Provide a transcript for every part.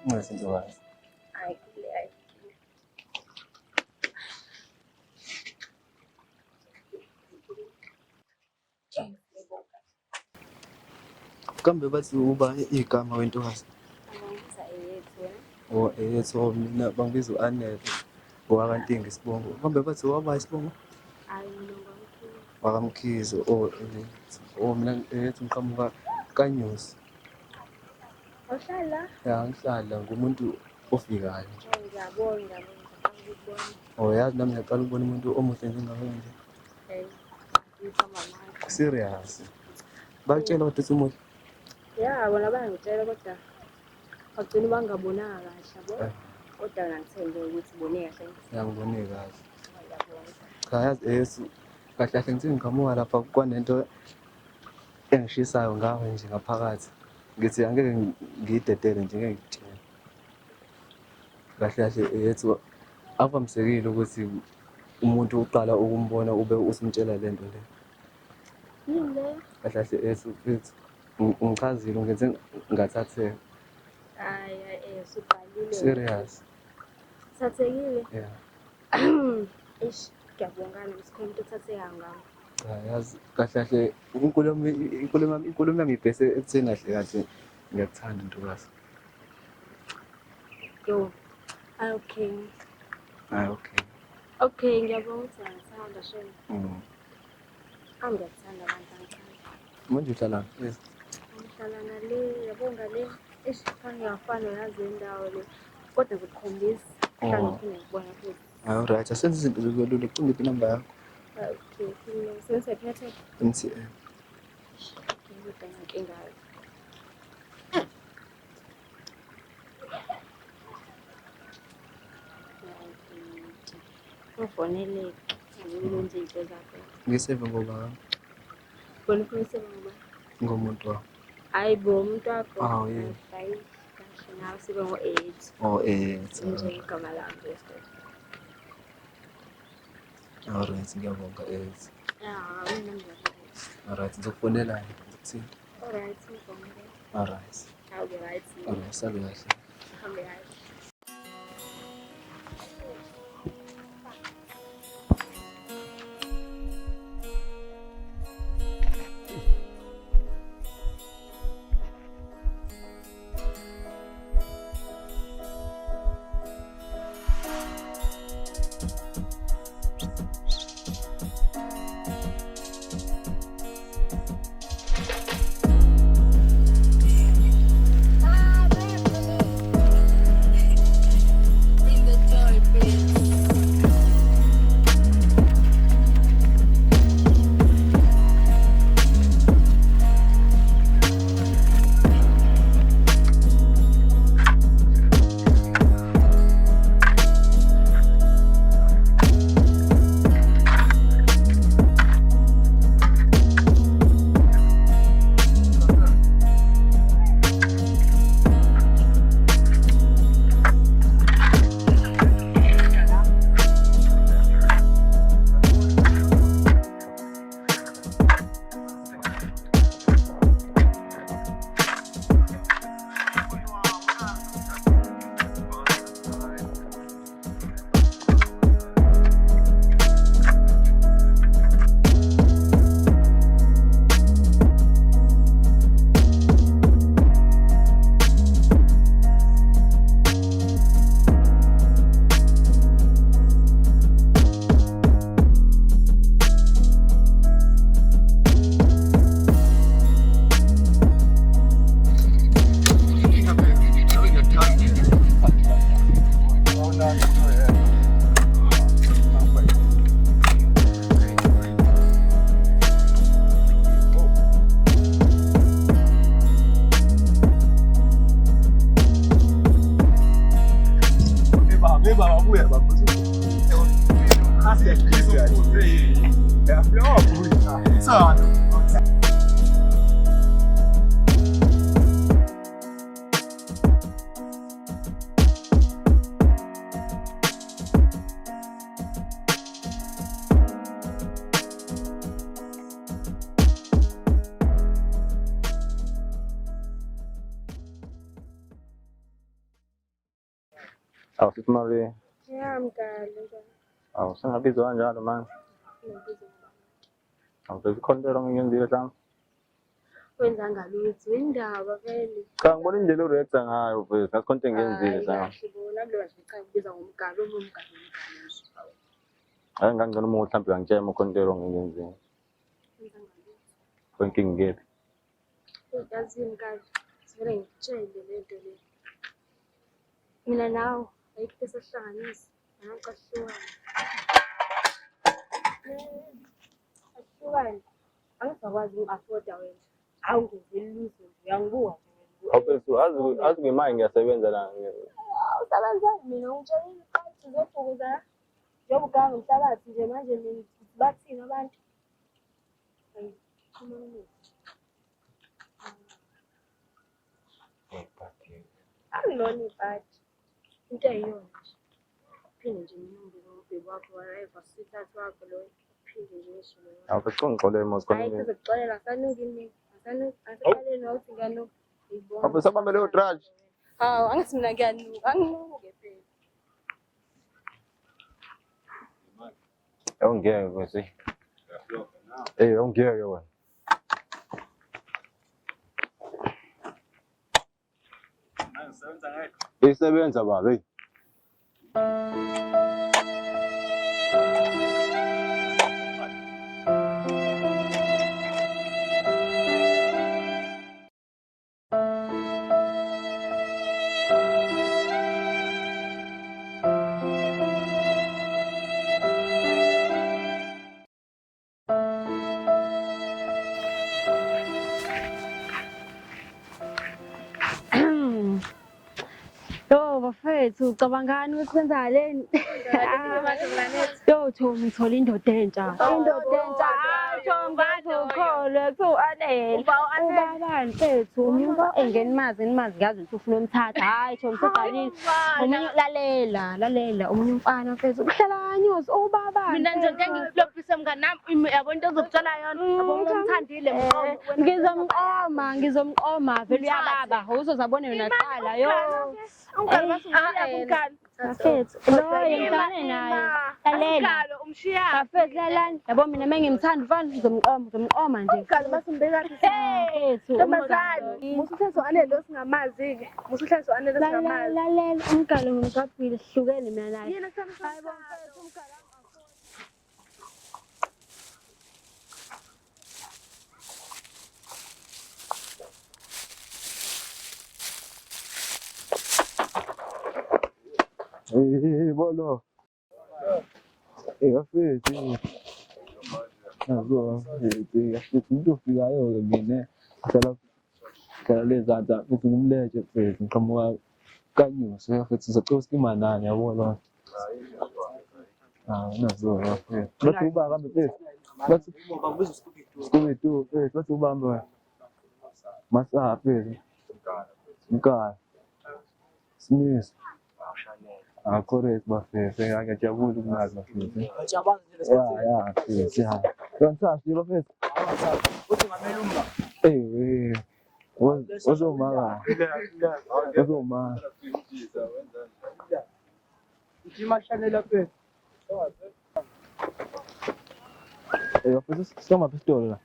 Ungasentokazi. Hayi hayi. Kambe bathi uba igama wentokazi. Angibiza eyethu wena. Yethu mina bangibiza u-Anele. Ngowakantingi isibongo. Kambe bathi waba isibongo? Hayi mina ngomkhulu. Wakamkhize. Mina yethu ngiqhamuka kaNyosi. Awuhlala? Ya ngihlala ngumuntu ofikayo nje. Ngiyabonga ngikubona. Yazi nami ngiyaqala ukubona umuntu omuhle njengawe nje. Ngipha mama. Serious. Bakutshela ukuthi umuhle. Ya, bona bayangitshela kodwa bagcina bangabonanga kahle yabo. Kodwa ngithembe ukuthi bone kahle. Ngiyangibone kahle. Ngiyabonga. Cha yazi Yesu kahle kahle ngithi ngiqhamuka lapha kwanento engishisayo ngawe nje ngaphakathi. Ngithi angeke ngiyidedele nje ngeke ngitshele. Kahle kahle Yesu avamsekile ukuthi umuntu uqala ukumbona ube usimtshela lento le. Yini? Kahle kahle Yesu mfethu ngichazile ngenze ngathatheka. Hayi suqalile. Serious. Thathekile? Yeah. Ngiyabonga nesikhulu ukuthi uthatheka ngami. Cha yazi kahle kahle inkulumo yami ibhese ekutheni kahle kahle ngiyakuthanda ntokazi. Yo. Okay. Okay. Okay, ngiyabonga ukuthi ngithanda shame. Angiyakuthanda abantu kancane. Manje uhlala yes. Ngihlala ngale, yabonga le. Ngiyafana nazi indawo le. Kodwa ngikukhombisa. Mhlawumbe ngibona futhi. Alright, asenze izinto zokulula ucinga iphi number yakho? Okay, senze phethwe. MTN. Ngiyinkinga. Ufonele ngiyenze izinto zakho. Ngiseve ngoba Bona ufuna isebe ngoba ngomuntu wakho. hayi bo umuntu wakho. Yeah. Hayi kahle nawe sibe ngo-8. Nje igama lami bese. Alright, ngiyabonga yes. Mina ngiyabonga. Alright, ngizokufonela ngikuthini. Alright, ngiyabonga. Alright. I'll be right. Alright, sabe kahle. I'll be right. Awusithi mali Ngiyamgala awusengabizwa kanjalo manje. ngibiza Awusezikhondelo ngingenzile hlanga. wenza ngalutho indaba vele Cha ngibona indlela ureacta ngayo mfethu, ngasikhonto engenzile hlanga. bona nami leyo ngicha ngibiza ngomgalo umgalo nje Hayi ngangcono uma mhlawumbe uyangitshela ukhondelo ngingenzile. wenza ngalutho Konkingi ngephi? uyazini kahle sivele ngitshele lento le mina nawe ayikho esihlanganisa nawe ahlukane angizakwazi uku-afforda wena awungenzeli lutho nje uyangibuka Awufethu azi ngemali ngiyasebenza la. awusebenzani mina ungitshelile ukuthi uzobhukuza njengoba uganga ngomhlabathi nje manje bathini abantu angilona ibhadi into eyiyona nje phinde nje nginombuzo ngobheki wakho whatever sweetheart wakho loyo phinde nje ngisho loyo Awufethu ungixolele mos hayi khona. kuzokuxolela asanuki nini asakaleni wawuthi ngiyanuka ngiyibona Awufethu sabambe leyo trash. hawu angithi mina ngiyanuka anginuke phela Awungeke kwesi. Awungeke wena. Isebenza baba hey. Yo bafethu ucabangani ukuthi kwenzaleni yo Thomi ngithola indoda entsha ngazukholwe ku-anele ubabani fethu umnyumba engenimazi ngazi ukuthi ufuna umthatha hayi Thomi segalile omunye lalela omunye umfana fethu uhlala kanyosi ubabani mina nje ngeke ngiflophise mngani nami yabona into ozokutshela yona yabona umthandile ngizomqoma vele uyababa uzozabona yona qala yo ungani basumshiyakukhala bafethu loyo ngifane naye lalela umshiya bafethu lalani yabo mina mengimthanda ufana ngizomqoma nje ungani basumbeka bafethu ntombazane musuthetho anele osingamazi-ke musuthetho anele osingamazi lalela umgalo ngimkabhile sihlukene mina naye yena hayi bo mfethu umgalo Bolo. Afethu. Nazo afethu ngizofikayo-ke mina. Khala lezanza futhi ngimleje fethu ngiqhamuka kanyusi afethu sicela sikimanani yabona. Nazo afethu. Bathi uba kambe fethu. Bathi Scooby-Doo fethu bathi ubambe Masa fethu. Mkala. Smith. Correct bafethu ngiyajabula ukunazi bafethu. Ya fethu ya. Fantastic bafethu. Uthi ngamele uma. Uzomaka. Ijimashane lapha. Bafethu soma pistol la.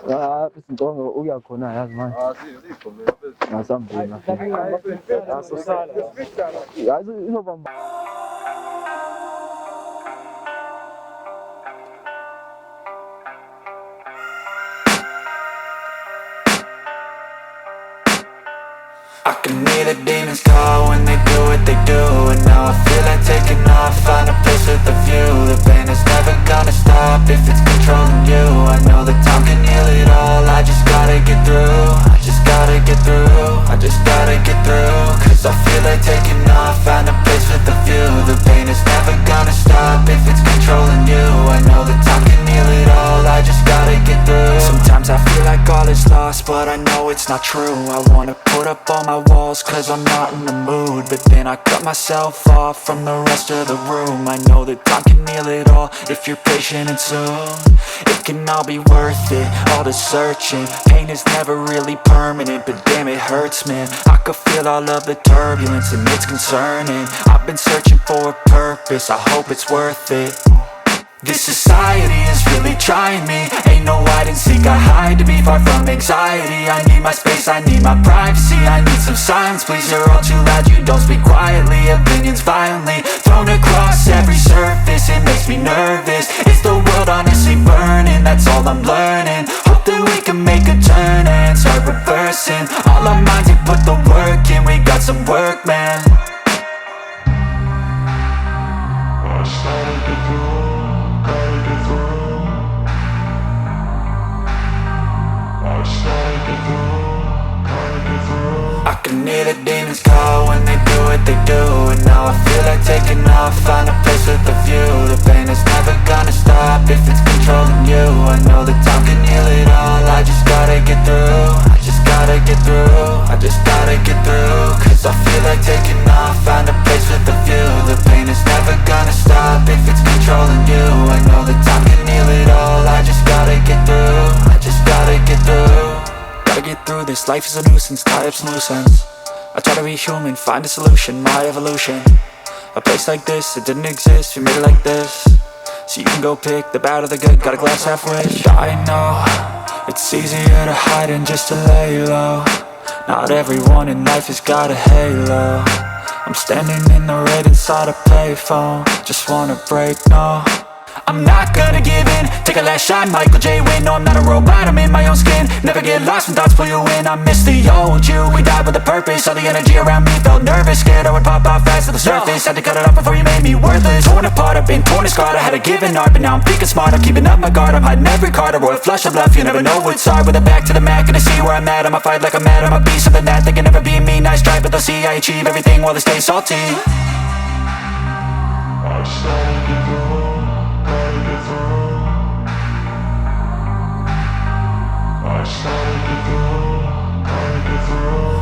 Bafethu ngicabanga ukuya khona yazi manje. Sikhomela mfethu. Ngasambona. Asosala. Yazi izobamba. I can hear the demons call when they do what they do. And now I feel like taking off, find a place with a view. The pain is never gonna stop if it's controlling you. I know that time can heal it all, I just gotta get through. I just gotta get through, I just gotta get through. Cause I feel like taking off, find a place with a view. The pain is never gonna stop if it's controlling you. I know that time can heal it all, I just gotta get through. Sometimes I feel like all is lost, but I know it's not true. I wanna put up all my walls cause I'm not in the mood, but then I cut myself off from the rest of the room. I know that time can heal it all if you're patient and soon it can all be worth it, all the searching. Pain is never really permanent, but damn it hurts, man. I could feel all of the turbulence and it's concerning. I've been searching for a purpose, I hope it's worth it. This society is really trying me. Ain't no hide and seek, I hide to be far from anxiety. I need my space, I need my privacy. I need some silence, please, you're all too loud. You don't speak quietly, opinions violently thrown across every surface. It makes me nervous, it's the world honestly burning. That's all I'm learning, hope that we can make a turn and start reversing. All our minds, we put the work in, we got some work, man. I can hear the demons call when they do what they do, and now I feel like taking off, find a place with a view. The pain is never gonna stop if it's controlling you. I know that time can heal it all, I just gotta get through. I just gotta get through, I just gotta get through. Cause I feel like taking off, find a place with a view. The pain is never gonna stop if it's controlling you. I know that time can heal it all, I just gotta get through. I just gotta get through. Gotta get through this, life is a nuisance, tie up some loose ends. I try to be human, find a solution, my evolution. A place like this, it didn't exist, we made it like this. So you can go pick the bad or the good, got a glass halfway. I know, it's easier to hide than just to lay low. Not everyone in life has got a halo. I'm standing in the red inside a payphone, just wanna break, no. I'm not gonna give in, take a last shot, Michael J. Win. No, I'm not a robot, I'm in my own skin. Never get lost when thoughts pull you in. I miss the old you, we died with a purpose. All the energy around me felt nervous, scared I would pop off fast to the surface. Had to cut it off before you made me worthless. Torn apart, I've been torn and scarred. I had a given art, but now I'm thinking smart. I'm keeping up my guard, I'm hiding every card. A royal flush of love, you never know what's hard. With a back to the mat, gonna see where I'm at. I'ma fight like I'm mad, I'ma be something that they can never be me. Nice try, but they'll see I achieve everything while they stay salty.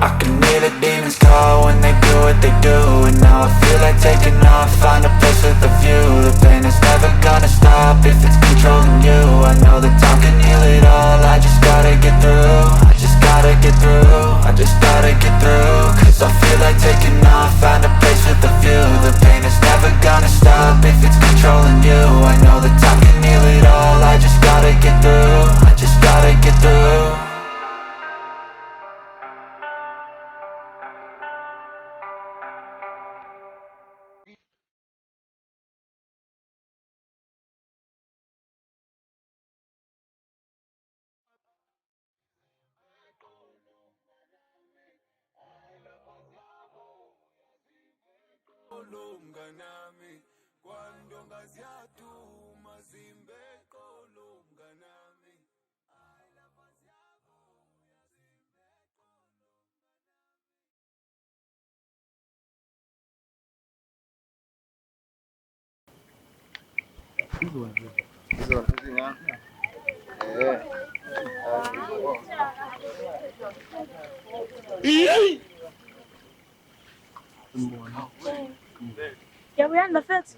I can hear the demons call when they do what they do, and now I feel like taking off, find a place with a view. The pain is never gonna stop if it's controlling you. I know that time can heal it all, I just gotta get through. I just gotta get through, I just gotta get through. Cause I feel like taking off, find a place with a view. The pain is never gonna stop if it's controlling you. I know that time can heal it all, I just gotta get through. I just gotta get through. Ja, we hebben vet.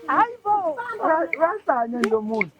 hayi bo rasanya ndo munhu